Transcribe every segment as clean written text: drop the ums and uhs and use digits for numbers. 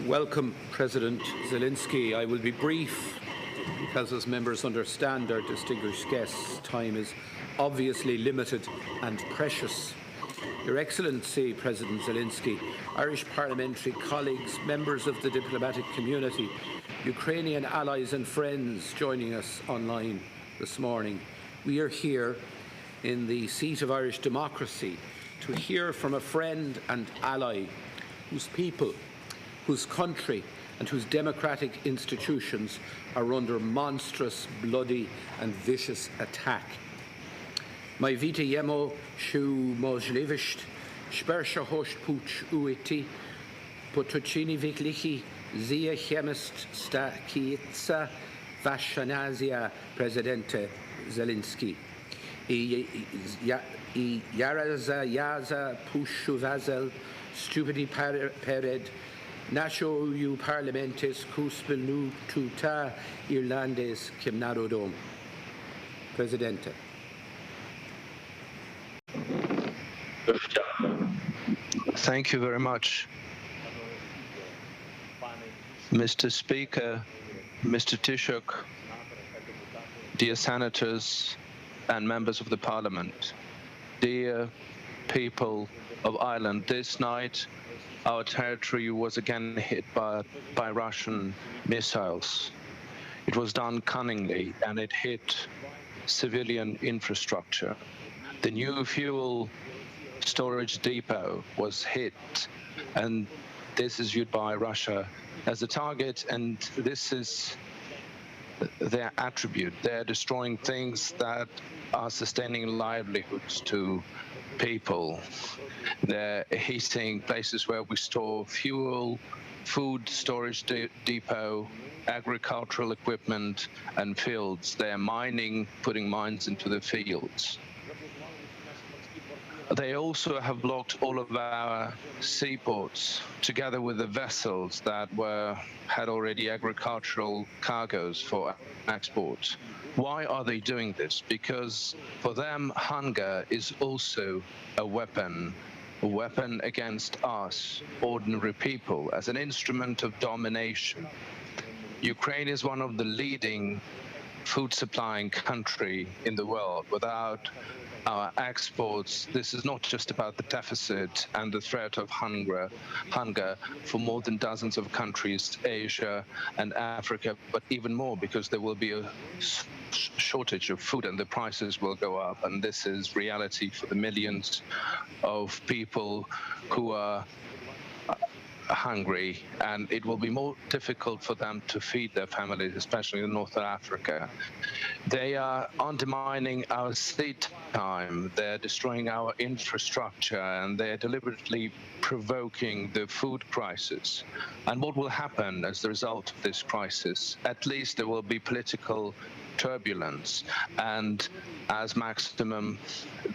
welcome President Zelenskyy. I will be brief because, as members understand, our distinguished guest's time is obviously limited and precious. Your Excellency, President Zelenskyy, Irish parliamentary colleagues, members of the diplomatic community, Ukrainian allies and friends joining us online this morning, we are here in the seat of Irish democracy to hear from a friend and ally whose people, whose country and whose democratic institutions are under monstrous, bloody and vicious attack. My vita jemo siu możliwość spersha host puch uiti potucini viklichi zia chemist sta kietsa vashanazia Presidente Zelenskyy. I yaraza yaza pushu vazel stupidi pered nasho u parlamentis cuspelu tuta Irlandes kimnarodom. Presidente. Thank you very much, Mr. Speaker, Mr. Taoiseach, dear senators and members of the Parliament, dear people of Ireland. This night, our territory was again hit by Russian missiles. It was done cunningly, and it hit civilian infrastructure. The new fuel storage depot was hit, and this is viewed by Russia as a target, and this is their attribute. They're destroying things that are sustaining livelihoods to people. They're hitting places where we store fuel, food storage depot, agricultural equipment and fields. They're mining, putting mines into the fields. They also have blocked all of our seaports, together with the vessels that had already agricultural cargoes for export. Why are they doing this? Because for them, hunger is also a weapon against us, ordinary people, as an instrument of domination. Ukraine is one of the leading food supplying country in the world. Without our exports, this is not just about the deficit and the threat of hunger for more than dozens of countries, Asia and Africa, but even more, because there will be a shortage of food and the prices will go up. And this is reality for the millions of people who are hungry, and it will be more difficult for them to feed their families, especially in North Africa. They are undermining our seed time, they're destroying our infrastructure, and they're deliberately provoking the food crisis. And what will happen as the result of this crisis? At least there will be political turbulence, and as maximum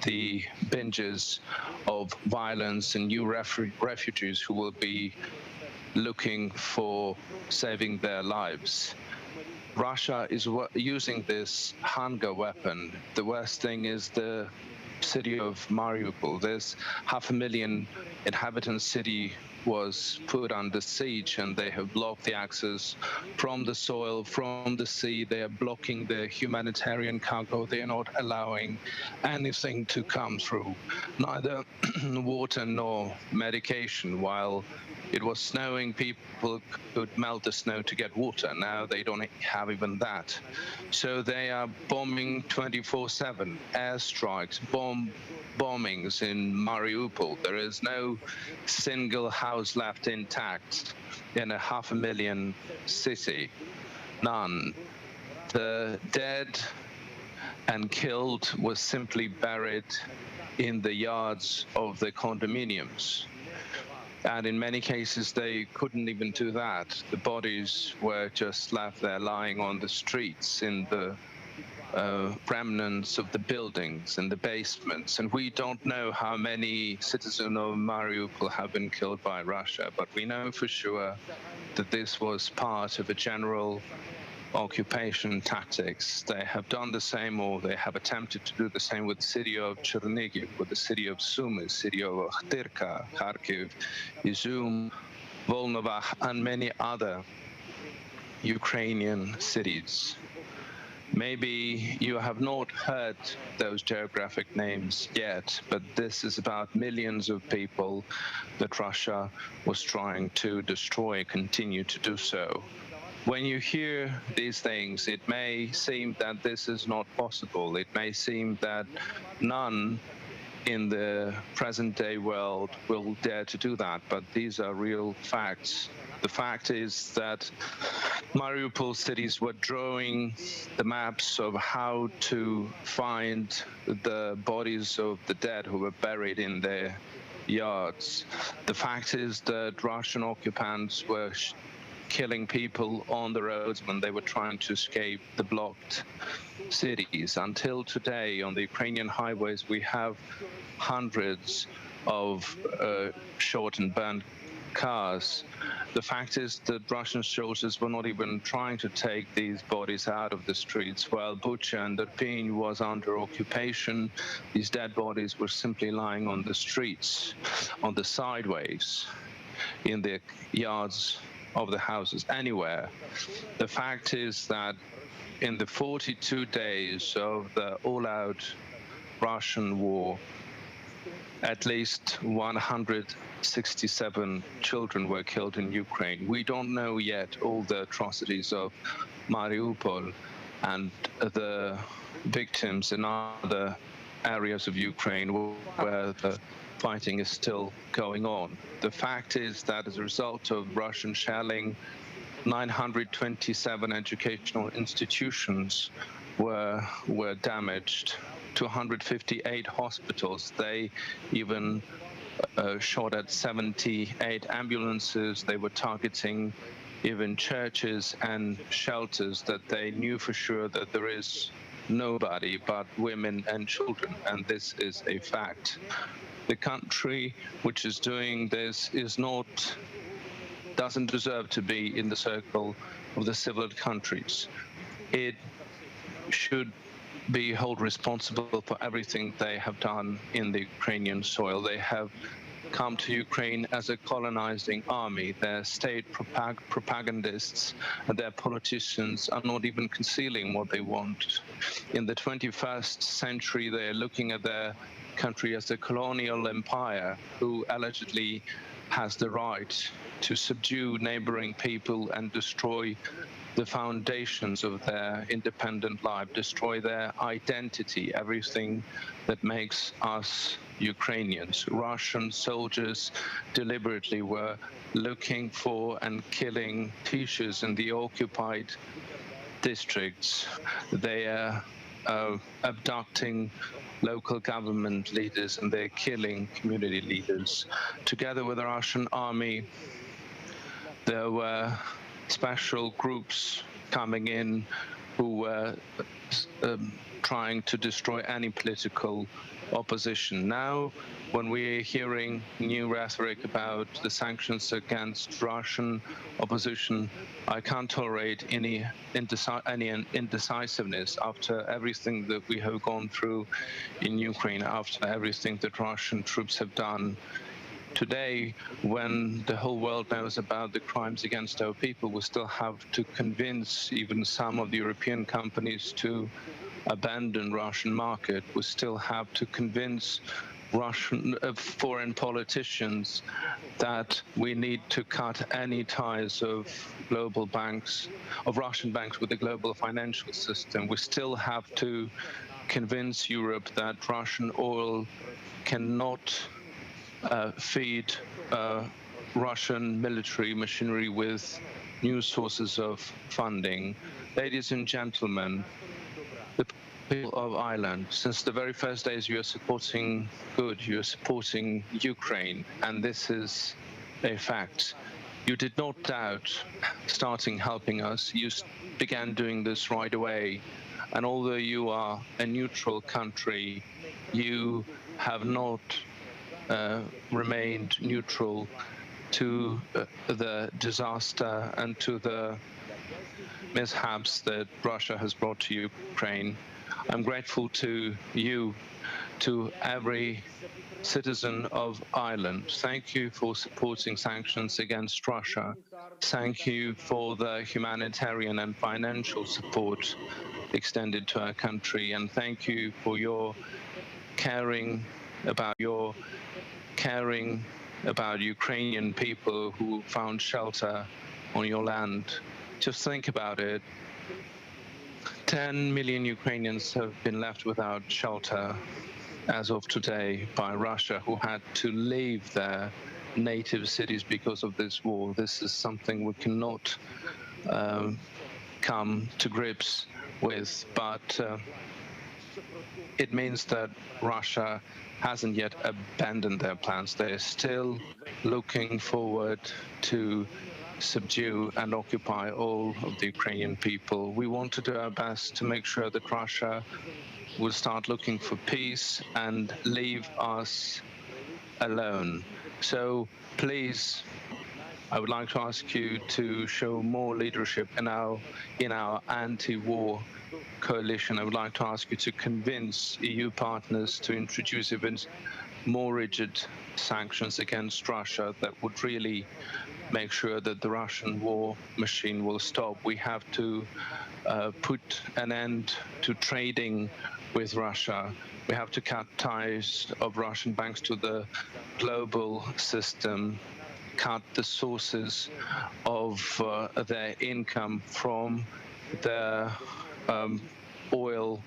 the binges of violence and new refugees who will be looking for saving their lives. Russia is using this hunger weapon. The worst thing is the city of Mariupol. There's 500,000 inhabitant city was put under siege, and they have blocked the access from the soil, from the sea. They are blocking the humanitarian cargo. They are not allowing anything to come through, neither water nor medication. While it was snowing, people could melt the snow to get water. Now they don't have even that. So they are bombing 24/7, airstrikes, bombings in Mariupol. There is no single house left intact in a 500,000 city. None. The dead and killed was simply buried in the yards of the condominiums. And in many cases, they couldn't even do that. The bodies were just left there lying on the streets in the remnants of the buildings and the basements. And we don't know how many citizens of Mariupol have been killed by Russia, but we know for sure that this was part of a general occupation tactics. They have done the same, or they have attempted to do the same with the city of Chernihiv, with the city of Sumy, city of Akhtirka, Kharkiv, Izum, Volnovakh, and many other Ukrainian cities. Maybe you have not heard those geographic names yet, but this is about millions of people that Russia was trying to destroy, continue to do so. When you hear these things, it may seem that this is not possible. It may seem that none in the present day world will dare to do that, but these are real facts. The fact is that Mariupol cities were drawing the maps of how to find the bodies of the dead who were buried in their yards. The fact is that Russian occupants were killing people on the roads when they were trying to escape the blocked cities. Until today, on the Ukrainian highways, we have hundreds of shot and burned cars. The fact is that Russian soldiers were not even trying to take these bodies out of the streets. While Bucha and Irpin was under occupation, these dead bodies were simply lying on the streets, on the sideways, in the yards of the houses, anywhere. The fact is that in the 42 days of the all-out Russian war, at least 167 children were killed in Ukraine. We don't know yet all the atrocities of Mariupol and the victims in other areas of Ukraine where the fighting is still going on. The fact is that as a result of Russian shelling, 927 educational institutions were damaged, 258 hospitals. They even shot at 78 ambulances. They were targeting even churches and shelters that they knew for sure that there is nobody but women and children, and this is a fact. The country which is doing this doesn't deserve to be in the circle of the civilized countries. It should be held responsible for everything they have done in the Ukrainian soil. They have come to Ukraine as a colonizing army. Their state propagandists and their politicians are not even concealing what they want. In the 21st century, they are looking at their country as a colonial empire who allegedly has the right to subdue neighboring people and destroy the foundations of their independent life, destroy their identity, everything that makes us Ukrainians. Russian soldiers deliberately were looking for and killing teachers in the occupied districts. They are abducting local government leaders and they're killing community leaders. Together with the Russian army, there were special groups coming in who were trying to destroy any political opposition. Now, when we're hearing new rhetoric about the sanctions against Russian opposition, I can't tolerate any indecisiveness after everything that we have gone through in Ukraine, after everything that Russian troops have done. Today, when the whole world knows about the crimes against our people, we still have to convince even some of the European companies to abandon Russian market. We still have to convince Russian foreign politicians that we need to cut any ties of global banks, of Russian banks with the global financial system. We still have to convince Europe that Russian oil cannot feed Russian military machinery with new sources of funding. Ladies and gentlemen, the people of Ireland, since the very first days you are supporting good, you are supporting Ukraine, and this is a fact. You did not doubt starting helping us. You began doing this right away. And although you are a neutral country, you have not remained neutral to the disaster and to the mishaps that Russia has brought to Ukraine. I'm grateful to you to every citizen of Ireland. Thank you for supporting sanctions against Russia. Thank you for the humanitarian and financial support extended to our country. And thank you for your caring about Ukrainian people who found shelter on your land. Just think about it. 10 million Ukrainians have been left without shelter as of today by Russia, who had to leave their native cities because of this war. This is something we cannot come to grips with, but it means that Russia hasn't yet abandoned their plans. They're still looking forward to subdue and occupy all of the Ukrainian people. We want to do our best to make sure that Russia will start looking for peace and leave us alone. So please, I would like to ask you to show more leadership in our anti-war coalition. I would like to ask you to convince EU partners to introduce even more rigid sanctions against Russia that would really make sure that the Russian war machine will stop. We have to put an end to trading with Russia. We have to cut ties of Russian banks to the global system, cut the sources of their income from the oil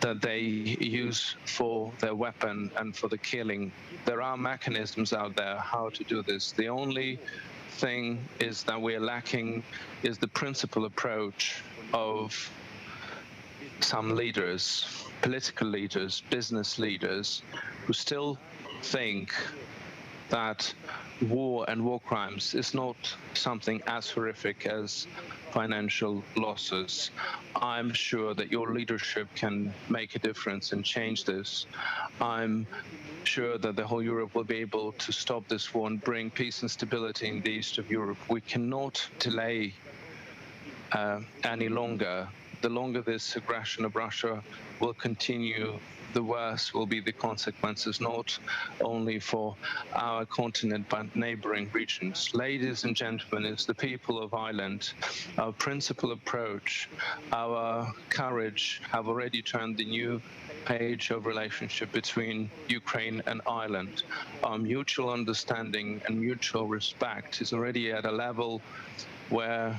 that they use for their weapon and for the killing. There are mechanisms out there how to do this. The only thing is that we're lacking is the principal approach of some leaders, political leaders, business leaders, who still think that war and war crimes is not something as horrific as financial losses. I'm sure that your leadership can make a difference and change this. I'm sure that the whole Europe will be able to stop this war and bring peace and stability in the east of Europe. We cannot delay any longer. The longer this aggression of Russia will continue, the worse will be the consequences, not only for our continent, but neighboring regions. Ladies and gentlemen, it's the people of Ireland. Our principal approach, our courage have already turned the new page of relationship between Ukraine and Ireland. Our mutual understanding and mutual respect is already at a level where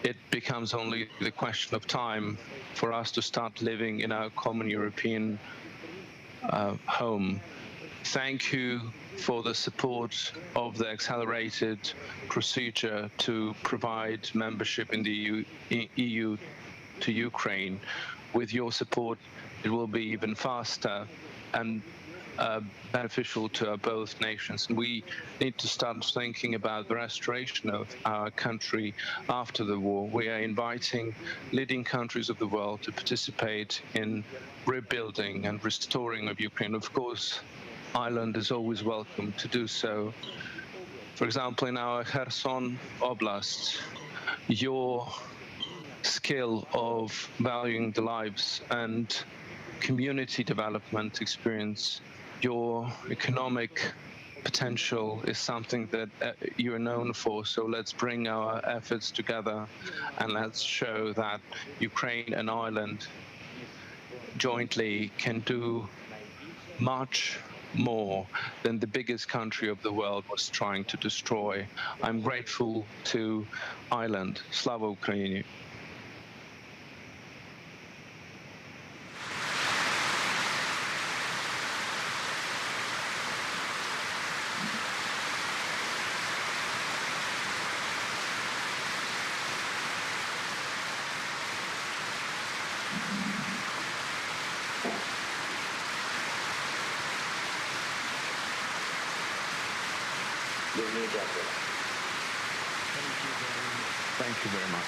it becomes only the question of time for us to start living in our common European home. Thank you for the support of the accelerated procedure to provide membership in the EU to Ukraine. With your support, it will be even faster and beneficial to both nations. And we need to start thinking about the restoration of our country after the war. We are inviting leading countries of the world to participate in rebuilding and restoring of Ukraine. Of course, Ireland is always welcome to do so. For example, in our Kherson Oblast, your skill of valuing the lives and community development experience, your economic potential is something that you're known for. So let's bring our efforts together and let's show that Ukraine and Ireland jointly can do much more than the biggest country of the world was trying to destroy. I'm grateful to Ireland. Slava Ukraini. Thank you very much.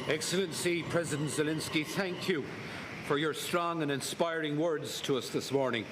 Excellency President Zelenskyy, thank you for your strong and inspiring words to us this morning.